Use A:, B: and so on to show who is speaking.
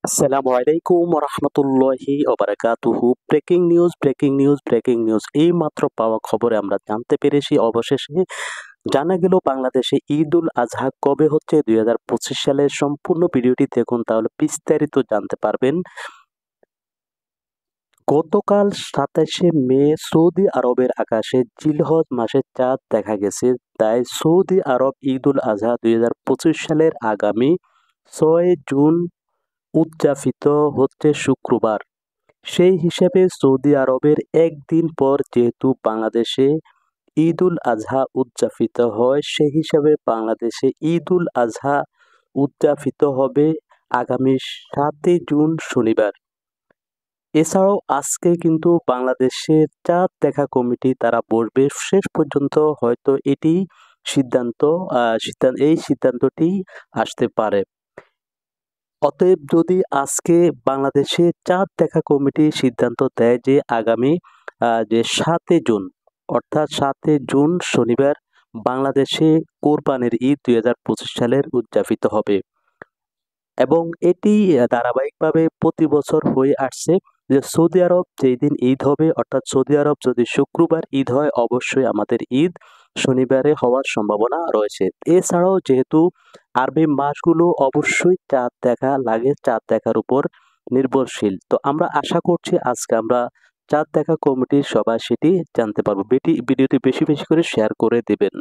A: আসসালামু আলাইকুম রহমতুল্লাহি ওবারাকাতুহু। Breaking news, breaking news, breaking news. এই মাত্র পাওয়া খবরে আমরা জানতে পেরেছি, অবশেষে জানা গেল বাংলাদেশে ঈদ উল আজহা কবে হচ্ছে 2025 সালের। সম্পূর্ণ ভিডিওটি দেখুন, তাহলে বিস্তারিত জানতে পারবেন। গতকাল 27শে মে সৌদি আরবের আকাশে জিলহজ মাসের চাঁদ দেখা গেছে। তাই সৌদি আরব ঈদ উল আজহা 2025 সালের আগামী 6 জুন উদযাপিত হচ্ছে শুক্রবার। সেই হিসেবে সৌদি আরবের একদিন পর যেহেতু বাংলাদেশে ঈদ উল আজহা উদযাপিত হয়, সেই হিসাবে বাংলাদেশে ঈদ উল আজহা উদযাপিত হবে আগামী 7 জুন শনিবার। এছাড়াও আজকে কিন্তু বাংলাদেশের চাঁদ দেখা কমিটি তারা বসবে। শেষ পর্যন্ত হয়তো এটি সিদ্ধান্ত এই সিদ্ধান্তটি আসতে পারে। অতএব যদি আজকে বাংলাদেশে চাঁদ দেখা কমিটি সিদ্ধান্ত দেয় যে আগামী যে 7 জুন, অর্থাৎ 7 জুন শনিবার বাংলাদেশে কোরবানির ঈদ 2025 সালের উদযাপিত হবে, এবং এটি ধারাবাহিকভাবে প্রতি বছর হয়ে আসছে যে সৌদি আরব যেই দিন ঈদ হবে, অর্থাৎ সৌদি আরব যদি শুক্রবার ঈদ হয়, অবশ্যই আমাদের ঈদ শনিবারে হওয়ার সম্ভাবনা রয়েছে। এছাড়াও যেহেতু আরবি মাসগুলো অবশ্যই চাঁদ দেখা লাগে, চাঁদ দেখার উপর নির্ভরশীল, তো আমরা আশা করছি আজকে আমরা চাঁদ দেখা কমিটির সবাই সেটি জানতে পারবো। ভিডিওটি বেশি বেশি করে শেয়ার করে দেবেন।